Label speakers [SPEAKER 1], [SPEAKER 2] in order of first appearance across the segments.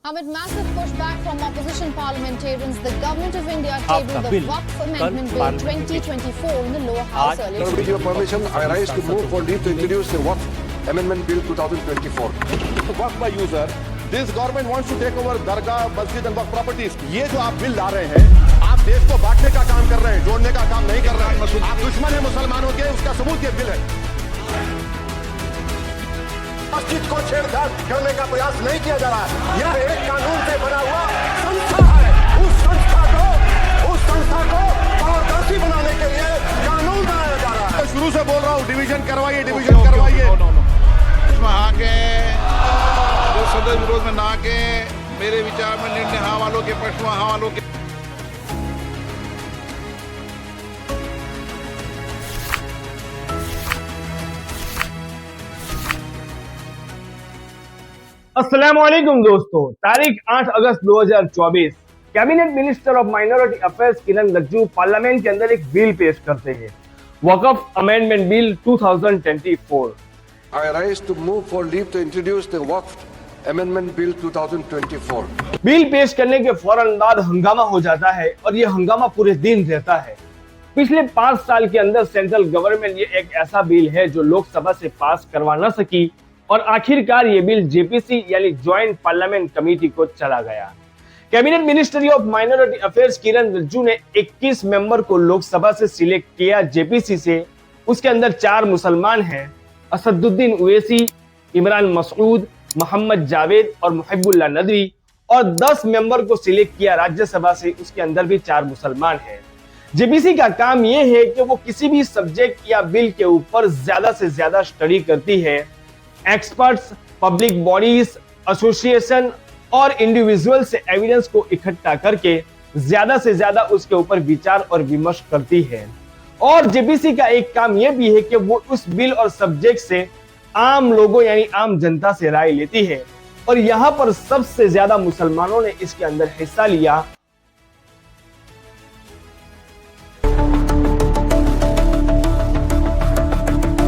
[SPEAKER 1] Amid massive pushback from opposition parliamentarians, the Government of India tabled the Waqf Amendment Bill 2024 in the lower house earlier.
[SPEAKER 2] With your permission, I rise to move for leave to introduce the Waqf Amendment Bill 2024.
[SPEAKER 3] Waqf by user, this government wants to take over dargah, masjid and waqf properties. ये जो आप bill ला रहे हैं, आप देश को बांटने का काम कर रहे हैं, जोड़ने का काम नहीं कर रहे हैं. आप दुश्मन हैं मुसलमानों के, उसका सबूत ये बिल है. मस्जिद को छेड़छाड़ करने का प्रयास नहीं किया जा रहा है. यह एक कानून से बना हुआ संस्था है. उस संस्था को पारदर्शी बनाने के लिए कानून बनाया जा रहा है. शुरू से बोल रहा हूँ, डिवीजन करवाइए, डिवीजन करवाइए.
[SPEAKER 4] इसमें आके जो सदस्य विरोध में ना के मेरे विचार में निर्णय हाँ वालों के पक्ष में हाँ वालों के.
[SPEAKER 5] अस्सलामुअलैकुम दोस्तों, तारीख 8 अगस्त 2024 cabinet minister of minority affairs Kiren Rijiju parliament के अंदर एक बिल पेश करते हैं, वक्फ amendment bill 2024.
[SPEAKER 2] I rise to move for leave to introduce the Waqf Amendment Bill 2024.
[SPEAKER 5] Bill पेश करने के फौरन बाद हंगामा हो जाता है और ये हंगामा पूरे दिन रहता है. पिछले 5 साल के अंदर सेंट्रल गवर्नमेंट ये एक ऐसा बिल है जो लोकसभा से पास करवा न सकी और आखिरकार ये बिल जेपीसी यानी ज्वाइंट पार्लियामेंट कमेटी को चला गया. Cabinet ministry of minority affairs Kiren Rijiju ने 21 मेंबर को लोकसभा से सिलेक्ट किया जेपीसी से. उसके अंदर 4 मुसलमान हैं, असदुद्दीन ओवैसी, इमरान मसूद, मोहम्मद जावेद और मुहिबुल्लाह नदवी, और 10 मेंबर को सिलेक्ट किया राज्यसभा से. उसके अंदर भी 4 मुसलमान हैं. जेपीसी का काम यह है कि वो किसी भी सब्जेक्ट या बिल के ऊपर ज्यादा से ज्यादा स्टडी करती है. एक्सपर्ट्स, पब्लिक बॉडीज, एसोसिएशन और इंडिविजुअल से एविडेंस को इकट्ठा करके ज्यादा से ज्यादा उसके ऊपर विचार और विमर्श करती है. और जेपीसी का एक काम यह भी है कि वो उस बिल और सब्जेक्ट से आम लोगों यानी आम जनता से राय लेती है. और यहाँ पर सबसे ज्यादा मुसलमानों ने इसके अंदर हिस्सा लिया.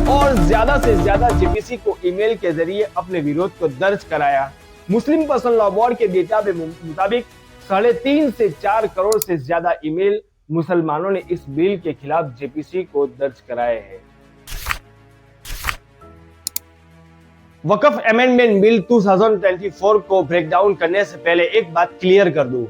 [SPEAKER 5] और ज्यादा से ज्यादा जेपीसी को ईमेल के जरिए अपने विरोध को दर्ज कराया. मुस्लिम पर्सनल लॉ बोर्ड के डेटा के मुताबिक 3.5 से 4 करोड़ से ज्यादा ईमेल मुसलमानों ने इस बिल के खिलाफ जेपीसी को दर्ज कराए हैं. वक्फ अमेंडमेंट बिल 2024 को ब्रेक डाउन करने से पहले एक बात क्लियर कर दूं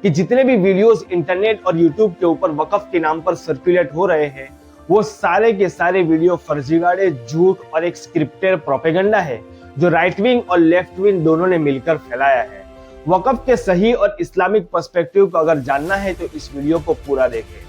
[SPEAKER 5] कि जितने भी वीडियोस इंटरनेट और यूट्यूब के ऊपर वक्फ के नाम पर सर्कुलेट हो रहे हैं, वो सारे के सारे वीडियो फर्जीवाड़े, झूठ और एक स्क्रिप्टेड प्रोपेगेंडा है जो राइट विंग और लेफ्ट विंग दोनों ने मिलकर फैलाया है. वक्फ के सही और इस्लामिक पर्सपेक्टिव को अगर जानना है तो इस वीडियो को पूरा देखें.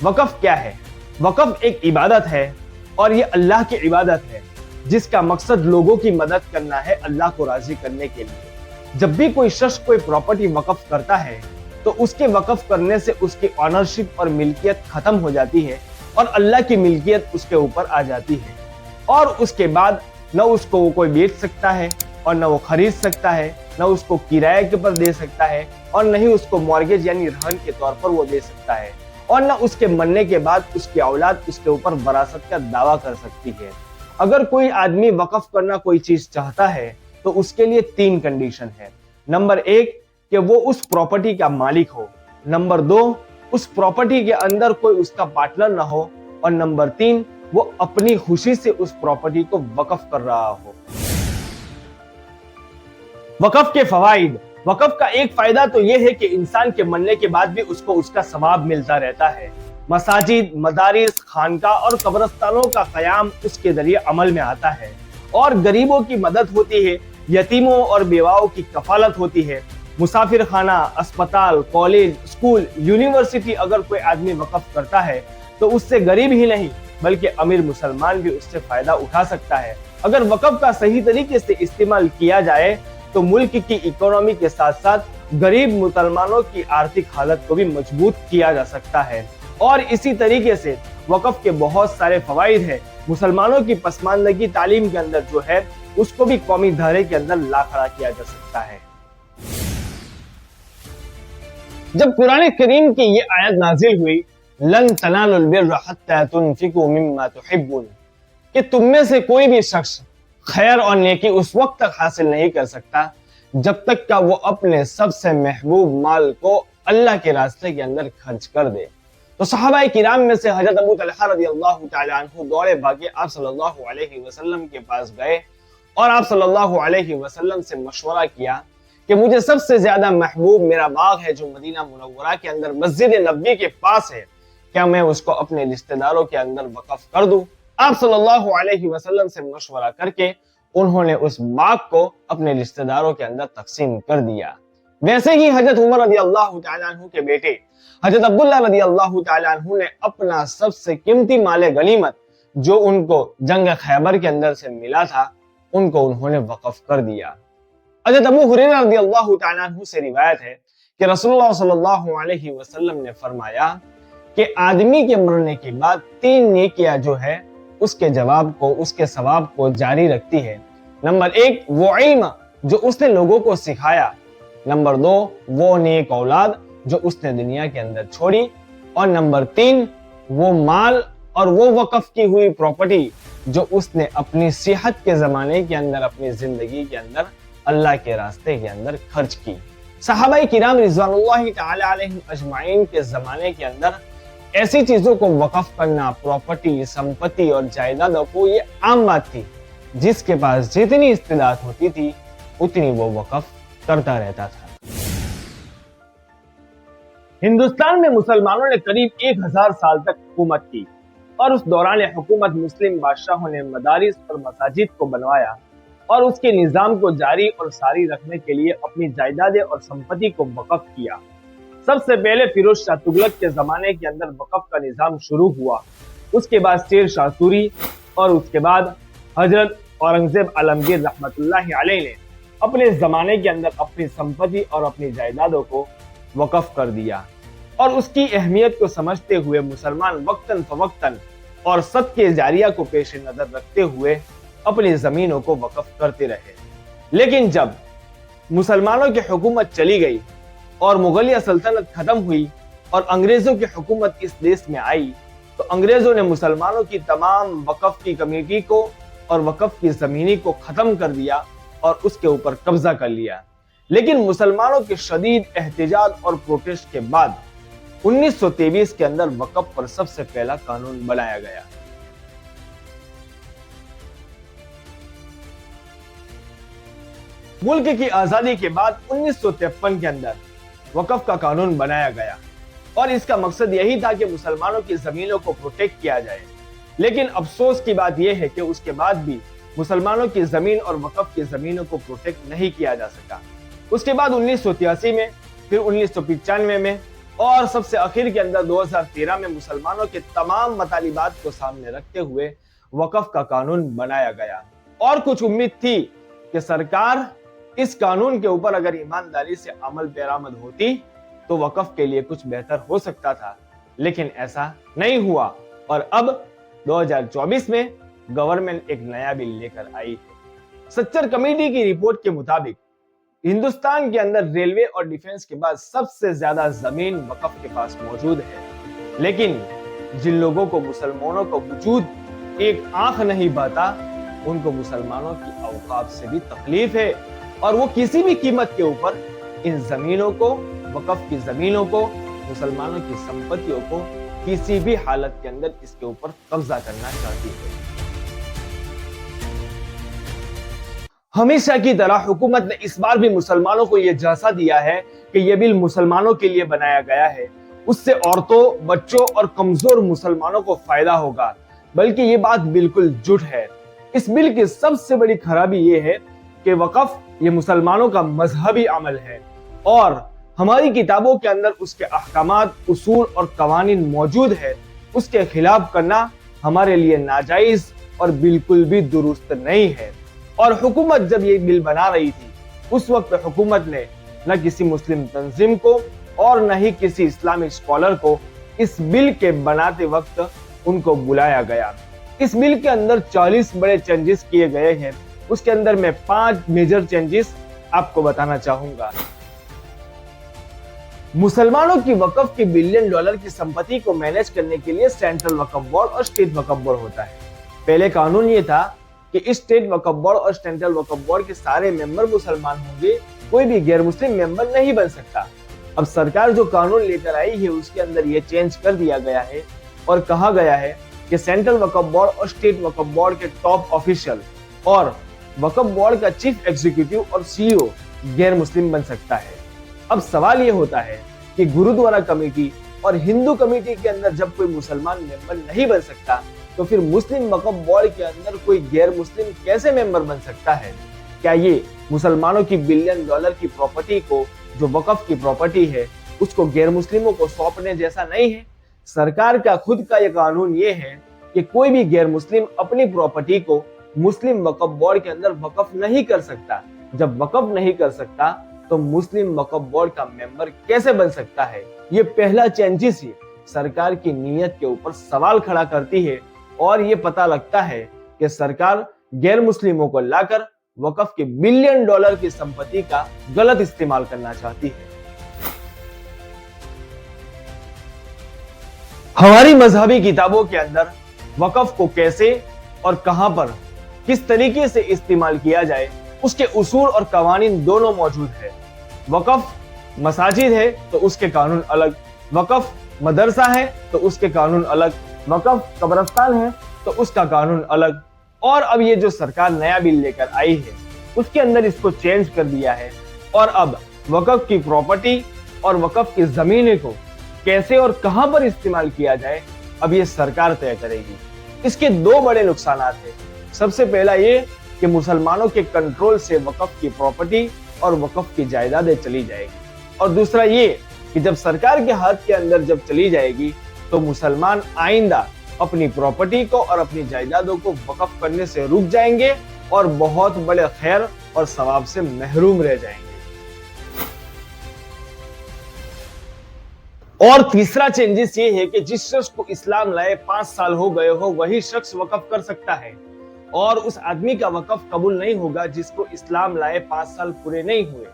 [SPEAKER 5] वक्फ क्या है? वक्फ एक इबादत है और ये अल्लाह की इबादत है जिसका मकसद लोगों की मदद करना है अल्लाह को राजी करने के लिए. जब भी कोई शख्स कोई प्रॉपर्टी वक्फ करता है तो उसके वक्फ करने से उसकी ऑनरशिप और मिल्कियत खत्म हो जाती है और अल्लाह की मिल्कियत उसके ऊपर आ जाती है. और उसके बाद न उसको वो कोई बेच सकता है और न वो खरीद सकता है, न उसको किराए के पर दे सकता है और न ही उसको मॉर्गेज यानी रहन के तौर पर वो दे सकता है, और न उसके मरने के बाद उसकी औलाद उसके ऊपर वरासत का दावा कर सकती है. अगर कोई आदमी वक्फ करना कोई चीज चाहता है तो उसके लिए 3 कंडीशन है. नंबर 1 कि वो उस प्रॉपर्टी का मालिक हो. नंबर 2 उस प्रॉपर्टी के अंदर कोई उसका पार्टनर ना हो. और नंबर 3 वो अपनी खुशी से उस प्रॉपर्टी को वक्फ कर रहा हो. वक्फ के फवाइद. वक्फ का एक फायदा तो यह है कि इंसान के मरने के बाद भी उसको उसका सवाब मिलता रहता है. मसाजिद, मदारिस, खानका और कब्रिस्तानों का क़याम उसके जरिए अमल में आता है और गरीबों की मदद होती है, यतीमों और बेवाओं की कफालत होती है. मुसाफिर खाना, अस्पताल, कॉलेज, स्कूल, यूनिवर्सिटी अगर कोई आदमी वक्फ करता है तो उससे गरीब ही नहीं बल्कि अमीर मुसलमान भी उससे फायदा उठा सकता है. अगर वक्फ का सही तरीके से इस्तेमाल किया जाए तो मुल्क की इकोनॉमी के साथ साथ गरीब मुसलमानों की आर्थिक हालत को भी मजबूत किया जा सकता है. और इसी तरीके से वक्फ के बहुत सारे फवाइद हैं. मुसलमानों की पसमानदगी तालीम के अंदर जो है उसको भी कौमी धारे के अंदर ला खड़ा किया जा सकता है. जब कुरान करीम की ये आयत नाजिल हुई, लन तनालुल बिर्रा हत्ता तुनफिकू मिम्मा तुहिब्बुन, कि तुम में से कोई भी शख्स खैर और नेकी उस वक्त तक हासिल नहीं कर सकता जब तक का वो अपने सबसे महबूब माल को अल्लाह के रास्ते के अंदर खर्च कर दे। तो सहाबाए किराम में से हजरत अबू तलहा रज़ियल्लाहु ताला अन्हु दौड़े भागे आप सल्लल्लाहु अलैहि वसल्लम के पास गए और आप सल्लल्लाहु अलैहि वसल्लम से मशवरा किया कि मुझे सबसे ज्यादा महबूब मेरा बाग है जो मदीना मुनव्वरा के अंदर मस्जिद नबवी के पास है, क्या मैं उसको अपने रिश्तेदारों के अंदर वक़फ कर दूं? आप सल्लल्लाहु अलैहि वसल्लम से मशवरा करके उन्होंने उस बाग को अपने रिश्तेदारों के अंदर तकसीम कर दिया। वैसे ही हजरत उमर रज़ियल्लाहु ताला अन्हु के बेटे हजरत अब्दुल्लाह रज़ियल्लाहु ताला अन्हु ने अपना सबसे कीमती माले गनीमत जो उनको जंग खैबर के अंदर से मिला था उनको उन्होंने वक़फ कर दिया। हजरत अबू हुरैरा रज़ियल्लाहु ताला अन्हु से रिवायत है कि रसूलुल्लाह सल्लल्लाहु अलैहि वसल्लम ने फरमाया कि आदमी के मरने के बाद 3 नेकियां जो है उसके उसके सवाब को जारी रखती है। नंबर 1 वो इल्म जो उसने लोगों को सिखाया, नंबर 2 वो नेक औलाद जो उसने दुनिया के अंदर छोड़ी, और नंबर 3 वो माल और वो वक़फ की हुई प्रॉपर्टी जो उसने अपनी सेहत के जमाने के अंदर अपनी जिंदगी के अंदर अल्लाह के रास्ते के अंदर खर्च की। सहाबाए किराम रिज़वानुल्लाहि ताला अलैहिम अजमाइन के जमाने के अंदर ऐसी चीजों को वक़फ करना, प्रॉपर्टी, संपत्ति और जायदादों को, ये आम बात थी। जिसके पास जितनी इस्तिदात होती थी उतनी वो वक़फ करता रहता था। हिंदुस्तान में मुसलमानों ने करीब 1000 साल तक हुकूमत की और उस दौरान हुकूमत मुस्लिम बादशाहों ने मदारिस और मसाजिद को बनवाया और उसके निजाम को जारी और सारी रखने के लिए अपनी जायदादें और संपत्ति को वक़फ किया। सबसे पहले फिरोज शाह तुगलक के जमाने के अंदर वक़फ का निजाम शुरू हुआ, उसके बाद शेर शाह सूरी और उसके बाद हजरत औरंगजेब आलमगीर रहमतुल्लाहि अलैह ने अपने जमाने के अंदर अपनी संपत्ति और अपनी जायदादों को वक़फ कर दिया। और उसकी अहमियत को समझते हुए मुसलमान वक्तन फवक्तन और सदके जारिया को पेश नजर रखते हुए अपनी जमीनों को वक़फ करते रहे। लेकिन जब मुसलमानों की हुकूमत चली गई और मुगलिया सल्तनत खत्म हुई और अंग्रेजों की हुकूमत इस देश में आई, तो अंग्रेजों ने मुसलमानों की तमाम वक़फ की कमेटी को और वक़फ की जमीनी को खत्म कर दिया और उसके ऊपर कब्जा कर लिया। लेकिन मुसलमानों के शदीद एहतिजाज और प्रोटेस्ट के बाद 1923 के अंदर वक़फ पर सबसे पहला कानून बनाया गया। मुल्क की आजादी के बाद 1953 के अंदर वक़फ का कानून बनाया गया और इसका मकसद यही था कि मुसलमानों की जमीनों को प्रोटेक्ट किया जाए। लेकिन अफसोस की बात यह है कि उसके बाद भी मुसलमानों की जमीन और वक़फ की जमीनों को प्रोटेक्ट नहीं किया जा सका। उसके बाद 1983 में, फिर 1995 में और सबसे आखिर के अंदर 2013 में मुसलमानों के तमाम मतालिबात को सामने रखते हुए वक़फ का कानून बनाया गया। और कुछ उम्मीद थी कि सरकार इस कानून के ऊपर अगर ईमानदारी से अमल पैरामद होती तो वक़फ के लिए कुछ बेहतर हो सकता था, लेकिन ऐसा नहीं हुआ। और अब 2024 में गवर्नमेंट एक नया बिल लेकर आई है। सच्चर कमेटी की रिपोर्ट के मुताबिक हिंदुस्तान के अंदर रेलवे और डिफेंस के बाद सबसे ज्यादा जमीन वक़फ के पास मौजूद है। लेकिन जिन लोगों को मुसलमानों का वजूद एक आंख नहीं पाता, उनको मुसलमानों की औकात से भी तकलीफ है और वो किसी भी कीमत के ऊपर इन जमीनों को, वक़फ की जमीनों को, मुसलमानों की संपत्तियों को किसी भी हालत के अंदर इसके ऊपर कब्जा करना चाहती है। हमेशा की तरह हुकूमत ने इस बार भी मुसलमानों को यह झांसा दिया है कि यह बिल मुसलमानों के लिए बनाया गया है, उससे औरतों, बच्चों और कमजोर मुसलमानों को फायदा होगा, बल्कि ये बात बिल्कुल झूठ है। इस बिल की सबसे बड़ी खराबी यह है कि वक़फ ये मुसलमानों का मजहबी अमल है और हमारी किताबों के अंदर उसके अहकामात, उसूल और कवानीन मौजूद है। उसके खिलाफ करना हमारे लिए नाजायज और बिल्कुल भी दुरुस्त नहीं है। और हुकूमत जब ये बिल बना रही थी, उस वक्त हुकूमत ने न किसी मुस्लिम तंजीम को और न ही किसी इस्लामिक स्कॉलर को इस बिल के बनाते वक्त उनको बुलाया गया। इस बिल के अंदर 40 बड़े चेंजेस किए गए हैं। उसके अंदर मैं 5 मेजर चेंजेस आपको बताना चाहूंगा। मुसलमानों की वक़फ की $1 बिलियन की संपत्ति को मैनेज करने के लिए सेंट्रल वक़फ बोर्ड और स्टेट वक़फ बोर्ड होता है। पहले कानून ये था कि स्टेट वक़फ बोर्ड और सेंट्रल वक़फ बोर्ड के सारे मेंबर मुसलमान होंगे कोई भी गैर मुस्लिम मेंबर नहीं बन सकता। अब सरकार जो कानून लेकर आई है उसके अंदर ये चेंज कर दिया गया है और कहा गया है कि सेंट्रल वक्फ बोर्ड और स्टेट वक्फ बोर्ड के टॉप ऑफिशियल और वक्फ बोर्ड का चीफ एग्जीक्यूटिव और सीईओ गैर मुस्लिम बन सकता है। अब सवाल ये होता है कि गुरुद्वारा कमेटी और हिंदू कमेटी के अंदर जब कोई मुसलमान मेंबर नहीं बन सकता तो फिर मुस्लिम वक्फ बोर्ड के अंदर कोई गैर मुस्लिम कैसे मेंबर बन सकता है? क्या ये मुसलमानों की बिलियन डॉलर की प्रॉपर्टी को, जो वक्फ की प्रॉपर्टी है, उसको गैर मुस्लिमों को सौंपने जैसा नहीं है? सरकार का खुद का ये कानून ये है कि कोई भी गैर मुस्लिम अपनी प्रॉपर्टी को मुस्लिम वक्फ बोर्ड के अंदर वक्फ नहीं कर सकता। जब वक्फ नहीं कर सकता तो मुस्लिम वक्फ बोर्ड का मेंबर कैसे बन सकता है? ये पहला चेंजेस ही सरकार की नीयत के ऊपर सवाल खड़ा करती है और ये पता लगता है कि सरकार गैर मुस्लिमों को लाकर वक्फ के बिलियन डॉलर की संपत्ति का गलत इस्तेमाल करना चाहती है। हमारी मजहबी किताबों के अंदर वक्फ को कैसे और कहां पर किस तरीके से इस्तेमाल किया जाए उसके उसूल और कवानीन दोनों मौजूद है। वक्फ मसाजिद है तो उसके कानून अलग, वक्फ मदरसा है तो उसके कानून अलग, वक्फ कब्रिस्तान है तो उसका कानून अलग। और अब ये जो सरकार नया बिल लेकर आई है उसके अंदर इसको चेंज कर दिया है और अब वक्फ की प्रॉपर्टी और वक्फ की जमीनें को कैसे और कहां पर इस्तेमाल किया जाए अब ये सरकार तय करेगी। इसके दो बड़े नुकसान हैं। सबसे पहला ये कि मुसलमानों के कंट्रोल से वक्फ की प्रॉपर्टी और वक्फ की जायदादें चली जाएगी और दूसरा ये कि जब सरकार के हाथ के अंदर जब चली जाएगी तो मुसलमान आइंदा अपनी प्रॉपर्टी को और अपनी जायदादों को वक्फ करने से रुक जाएंगे और बहुत बड़े खैर और सवाब से महरूम रह जाएंगे। और तीसरा चेंजेस ये है कि जिस शख्स को इस्लाम लाए 5 साल हो गए हो वही शख्स वक्फ कर सकता है और उस आदमी का वक्फ कबूल नहीं होगा जिसको इस्लाम लाए 5 साल पूरे नहीं हुए।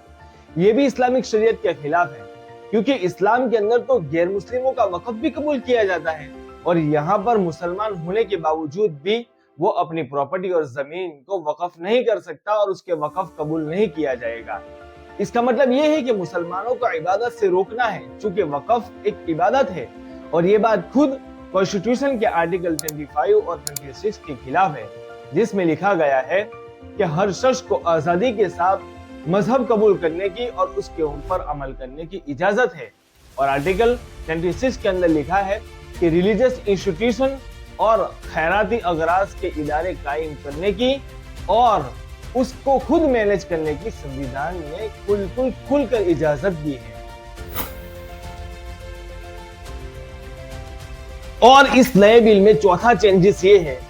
[SPEAKER 5] ये भी इस्लामिक शरीयत के खिलाफ है क्योंकि इस्लाम के अंदर तो गैर मुस्लिमों का वक्फ भी कबूल किया जाता है और यहाँ पर मुसलमान होने के बावजूद भी वो अपनी प्रॉपर्टी और जमीन को वक्फ नहीं कर सकता और उसके वक्फ कबूल नहीं किया जाएगा। इसका मतलब ये है कि मुसलमानों को इबादत से रोकना है क्योंकि वक्फ एक इबादत है और ये बात खुद कॉन्स्टिट्यूशन के आर्टिकल 25 और 26 के खिलाफ है जिसमें लिखा गया है कि हर शख्स को आजादी के साथ मजहब कबूल करने की और उसके ऊपर अमल करने की इजाजत है। और आर्टिकल 26 के अंदर लिखा है कि रिलीजियस इंस्टीट्यूशन और खैराती अगराज के इदारे कायम करने की और उसको खुद मैनेज करने की संविधान ने खुलकर इजाजत दी है। और इस नए बिल में चौथा चेंजेस ये है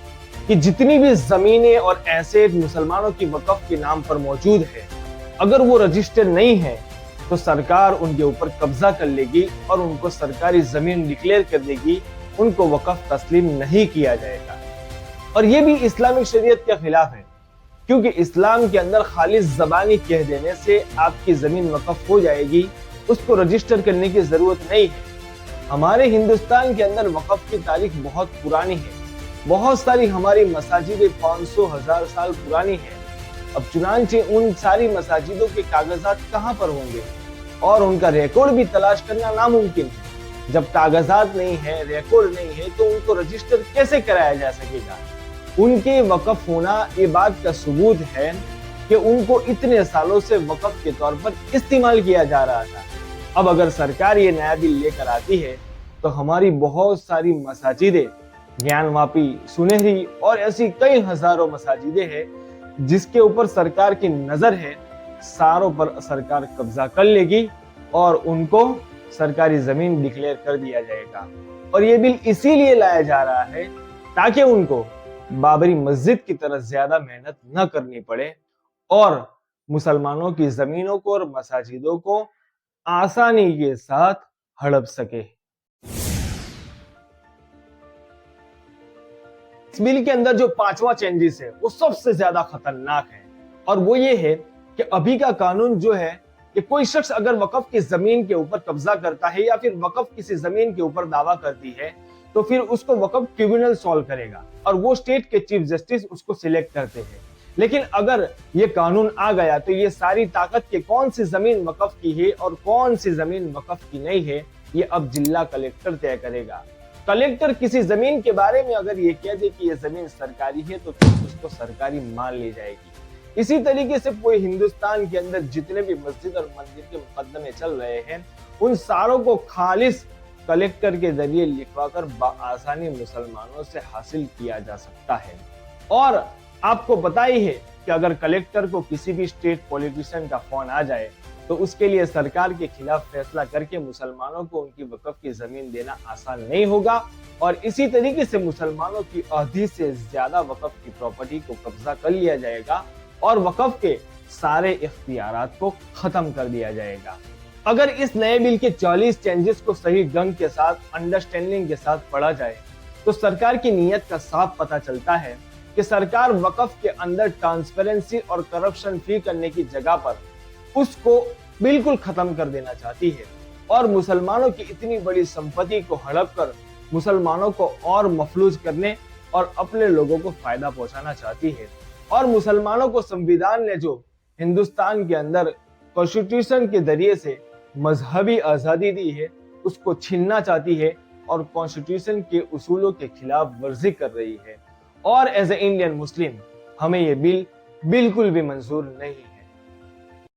[SPEAKER 5] कि जितनी भी जमीनें और एसेट मुसलमानों की वक्फ के नाम पर मौजूद है अगर वो रजिस्टर नहीं है तो सरकार उनके ऊपर कब्जा कर लेगी और उनको सरकारी जमीन डिक्लेयर कर देगी, उनको वक्फ तस्लीम नहीं किया जाएगा। और ये भी इस्लामिक शरीयत के खिलाफ है क्योंकि इस्लाम के अंदर खालिस ज़बानी कह देने से आपकी जमीन वक्फ हो जाएगी, उसको रजिस्टर करने की जरूरत नहीं है। हमारे हिंदुस्तान के अंदर वक्फ की तारीख बहुत पुरानी है, बहुत सारी हमारी मसाजिदें 500,000 साल पुरानी है। अब चुनांचे उन सारी मसाजिदों के कागजात कहाँ पर होंगे और उनका रिकॉर्ड भी तलाश करना नामुमकिन है। जब कागजात नहीं है, रिकॉर्ड नहीं है तो उनको रजिस्टर कैसे कराया जा सकेगा? उनके वक्फ होना ये बात का सबूत है कि उनको इतने सालों से वक्फ के तौर पर इस्तेमाल किया जा रहा था। अब अगर सरकार ये नया बिल लेकर आती है तो हमारी बहुत सारी मसाजिदें, ज्ञानवापी, सुनहरी और ऐसी कई हजारों मसाजिदें हैं जिसके ऊपर सरकार की नजर है, सारों पर सरकार कब्जा कर लेगी और उनको सरकारी जमीन डिक्लेयर कर दिया जाएगा। और ये बिल इसीलिए लाया जा रहा है ताकि उनको बाबरी मस्जिद की तरह ज्यादा मेहनत न करनी पड़े और मुसलमानों की जमीनों को और मसाजिदों को आसानी के साथ हड़प सके। इस बिल के अंदर जो 5वां चेंजेस है वो सबसे ज्यादा खतरनाक है और वो ये है कि अभी का कानून जो है कि कोई शख्स अगर वक्फ की जमीन के ऊपर कब्जा करता है या फिर वक्फ किसी जमीन के ऊपर दावा करती है तो फिर उसको वक्फ ट्रिब्यूनल सॉल्व करेगा और वो स्टेट के चीफ जस्टिस उसको सिलेक्ट करते हैं। लेकिन अगर ये कानून आ गया तो ये सारी ताकत के कौन सी जमीन वक्फ की है और कौन सी जमीन वक्फ की नहीं है, ये अब जिला कलेक्टर तय करेगा। कलेक्टर किसी जमीन के बारे में अगर ये कह दे कि ये जमीन सरकारी है तो फिर उसको सरकारी मान ली जाएगी। इसी तरीके से पूरे हिंदुस्तान के अंदर जितने भी मस्जिद और मंदिर के मुकदमे चल रहे हैं, उन सारों को खालिस कलेक्टर के जरिए लिखवाकर बआसानी मुसलमानों से हासिल किया जा सकता है। और आपको पता ही है कि अगर कलेक्टर को किसी भी स्टेट पॉलिटिशियन का फोन आ जाए तो उसके लिए सरकार के खिलाफ फैसला करके मुसलमानों को उनकी वक्फ की जमीन देना आसान नहीं होगा, और इसी तरीके से मुसलमानों की आधी से ज्यादा वक्फ की प्रॉपर्टी को कब्जा कर लिया जाएगा और वक्फ के सारे इख्तियारात को खत्म कर दिया जाएगा। अगर इस नए बिल के 40 चेंजेस को सही ढंग के साथ, अंडरस्टैंडिंग के साथ पढ़ा जाए तो सरकार की नीयत का साफ पता चलता है कि सरकार वक्फ के अंदर ट्रांसपेरेंसी और करप्शन फ्री करने की जगह पर उसको बिल्कुल खत्म कर देना चाहती है और मुसलमानों की इतनी बड़ी संपत्ति को हड़प कर मुसलमानों को और मफलूज करने और अपने लोगों को फायदा पहुंचाना चाहती है। और मुसलमानों को संविधान ने जो हिंदुस्तान के अंदर कॉन्स्टिट्यूशन के जरिए से मजहबी आजादी दी है उसको छीनना चाहती है और कॉन्स्टिट्यूशन के उसूलों के खिलाफ वर्जी कर रही है। और एज ए इंडियन मुस्लिम हमें ये बिल बिल्कुल भी मंजूर नहीं है।